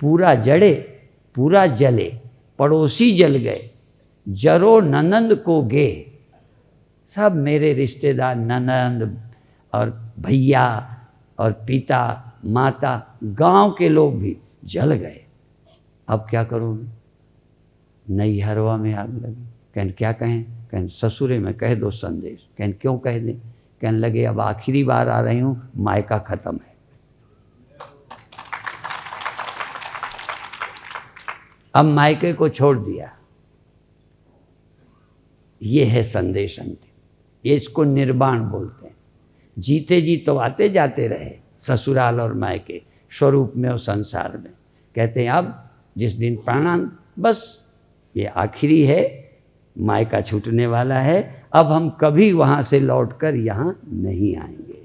पूरा जड़े पूरा जले, पड़ोसी जल गए, जरो ननंद को गे। सब मेरे रिश्तेदार, ननंद और भैया और पिता माता, गांव के लोग भी जल गए। अब क्या करूँ? नैहरवा में आग लगी। कहने क्या कहें? कहने ससुरे में कह दो संदेश। कहने क्यों कह दें? कहने लगे अब आखिरी बार आ रही हूँ, मायका खत्म है। अब मायके को छोड़ दिया। ये है संदेश अंतिम, ये इसको निर्वाण बोलते हैं। जीते जी तो आते जाते रहे ससुराल और मायके, स्वरूप में और संसार में। कहते हैं अब जिस दिन प्राणांत, बस ये आखिरी है, मायका छूटने वाला है, अब हम कभी वहाँ से लौटकर यहाँ नहीं आएंगे।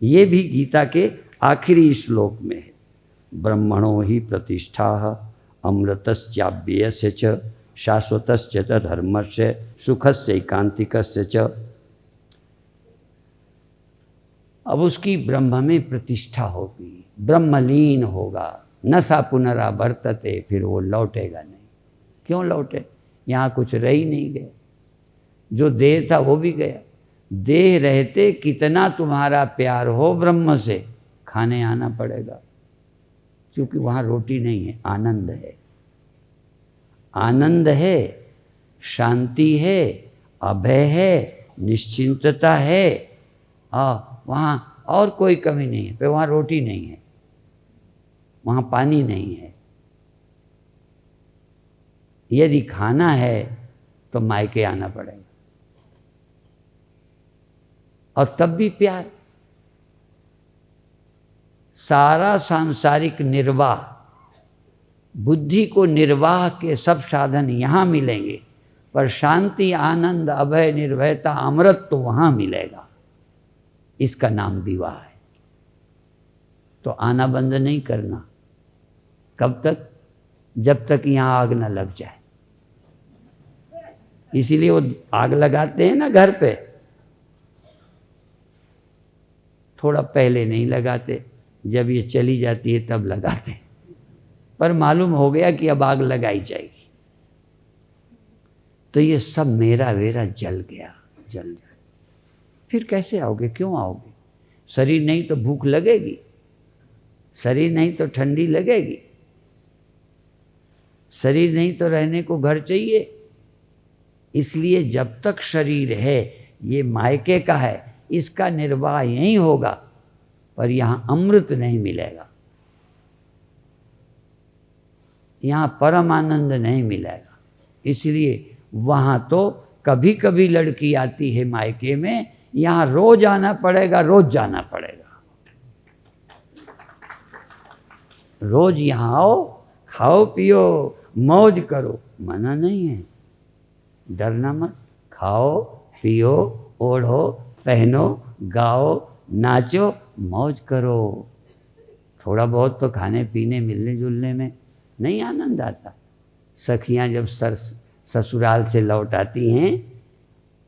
ये भी गीता के आखिरी श्लोक में है। ब्रह्मणो ही प्रतिष्ठा अमृतस्याव्ययस्य च शाश्वतस्य च धर्मस्य सुखस्य एकांतिकस्य च। अब उसकी ब्रह्म में प्रतिष्ठा होगी, ब्रह्मलीन होगा, न सा पुनरावर्तते, फिर वो लौटेगा नहीं। क्यों लौटे? यहाँ कुछ रह ही नहीं गया। जो देह था वो भी गया। देह रहते कितना तुम्हारा प्यार हो ब्रह्म से, खाने आना पड़ेगा, क्योंकि वहाँ रोटी नहीं है, आनंद है। आनंद है, शांति है, अभय है, निश्चिंतता है। वहाँ और कोई कमी नहीं है। पर वहाँ रोटी नहीं है, वहाँ पानी नहीं है। यदि खाना है तो मायके आना पड़ेगा, और तब भी प्यार। सारा सांसारिक निर्वाह, बुद्धि को निर्वाह के सब साधन यहाँ मिलेंगे, पर शांति, आनंद, अभय, निर्भयता, अमृत तो वहाँ मिलेगा। इसका नाम विवाह है। तो आना बंद नहीं करना। कब तक? जब तक यहाँ आग न लग जाए। इसीलिए वो आग लगाते हैं ना घर पे, थोड़ा पहले नहीं लगाते, जब ये चली जाती है तब लगाते हैं। पर मालूम हो गया कि अब आग लगाई जाएगी, तो ये सब मेरा वेरा जल गया, जल जाए। फिर कैसे आओगे? क्यों आओगे? शरीर नहीं तो भूख लगेगी, शरीर नहीं तो ठंडी लगेगी, शरीर नहीं तो रहने को घर चाहिए। इसलिए जब तक शरीर है, ये मायके का है, इसका निर्वाह यहीं होगा, पर यहाँ अमृत नहीं मिलेगा, यहाँ परम आनंद नहीं मिलेगा। इसलिए वहाँ तो कभी कभी लड़की आती है मायके में, यहाँ रोज आना पड़ेगा, रोज जाना पड़ेगा। रोज यहाँ आओ, खाओ पियो, मौज करो, मना नहीं है। डरना मत, खाओ पियो, ओढ़ो, पहनो, गाओ, नाचो, मौज करो। थोड़ा बहुत तो खाने पीने, मिलने जुलने में नहीं आनंद आता? सखियां जब ससुराल से लौट आती हैं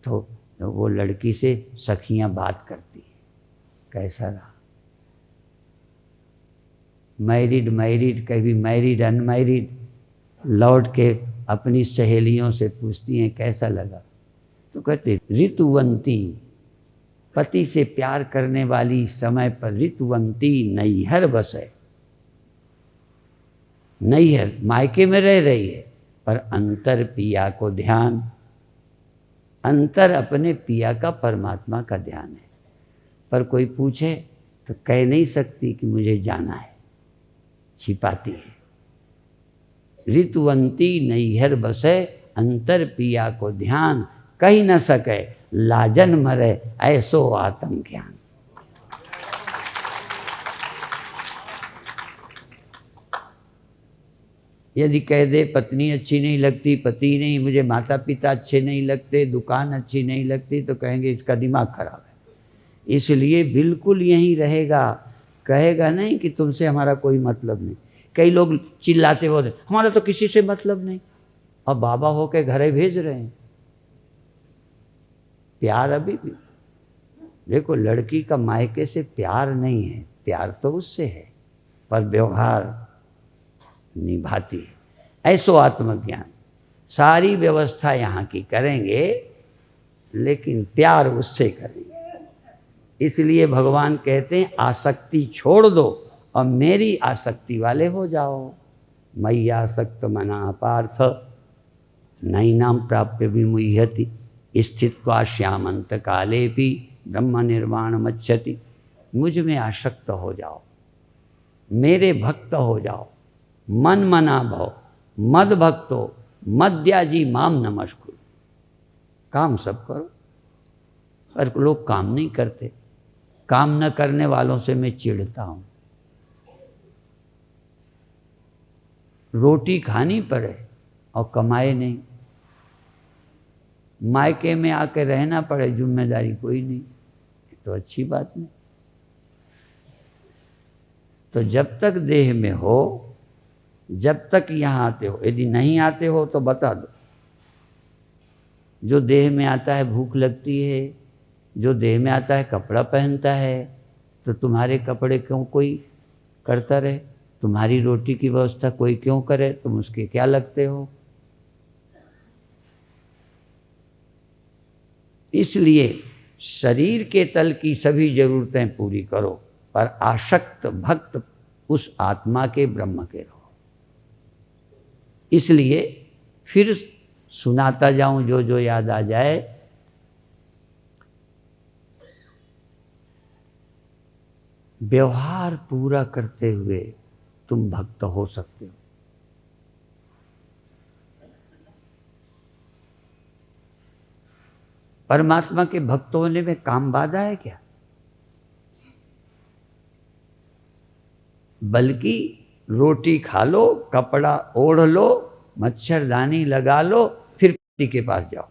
तो वो लड़की से सखियां बात करती हैं, कैसा रहा? मैरिड, कभी मैरिड अनमैरिड, लौट के अपनी सहेलियों से पूछती हैं कैसा लगा। तो कहते ऋतुवंती, पति से प्यार करने वाली समय पर ऋतुवंती नैहर बसे। नैहर मायके में रह रही है, पर अंतर पिया को ध्यान, अंतर अपने पिया का, परमात्मा का ध्यान है। पर कोई पूछे तो कह नहीं सकती कि मुझे जाना है, छिपाती है। ऋतुवंती नैहर बसे, अंतर पिया को ध्यान, कही न सके लाजन मरे ऐसो आत्म ज्ञान। यदि कह दे पत्नी अच्छी नहीं लगती, पति नहीं, मुझे माता पिता अच्छे नहीं लगते, दुकान अच्छी नहीं लगती, तो कहेंगे इसका दिमाग खराब है। इसलिए बिल्कुल यहीं रहेगा, कहेगा नहीं कि तुमसे हमारा कोई मतलब नहीं। कई लोग चिल्लाते बोलते हमारा तो किसी से मतलब नहीं, अब बाबा होके घरे भेज रहे हैं। प्यार अभी भी देखो, लड़की का मायके से प्यार नहीं है, प्यार तो उससे है, पर व्यवहार निभाती है। ऐसो आत्मज्ञान, सारी व्यवस्था यहाँ की करेंगे, लेकिन प्यार उससे करेंगे। इसलिए भगवान कहते हैं आसक्ति छोड़ दो और मेरी आसक्ति वाले हो जाओ। मयि आसक्त मना पार्थ नैनाम प्राप्य विमुह्यति स्थित्वा श्यामंत काले भी ब्रह्म निर्वाण मच्छति। मुझ में आसक्त हो जाओ, मेरे भक्त हो जाओ, मन मना भव मद भक्तो मद्याजी माम नमस्कुरु। काम सब करो, पर लोग काम नहीं करते। काम न करने वालों से मैं चिढ़ता हूँ। रोटी खानी पड़े और कमाए नहीं, मायके में आके रहना पड़े, जिम्मेदारी कोई नहीं, तो अच्छी बात नहीं। तो जब तक देह में हो, जब तक यहाँ आते हो, यदि नहीं आते हो तो बता दो। जो देह में आता है भूख लगती है, जो देह में आता है कपड़ा पहनता है, तो तुम्हारे कपड़े क्यों कोई करता रहे, तुम्हारी रोटी की व्यवस्था कोई क्यों करे, तुम उसके क्या लगते हो। इसलिए शरीर के तल की सभी जरूरतें पूरी करो, पर आसक्त भक्त उस आत्मा के ब्रह्म के रहो। इसलिए फिर सुनाता जाऊं जो जो याद आ जाए। व्यवहार पूरा करते हुए तुम भक्त हो सकते हो। परमात्मा के भक्त होने में काम बाधा है क्या? बल्कि रोटी खा लो, कपड़ा ओढ़ लो, मच्छरदानी लगा लो, फिर पति के पास जाओ।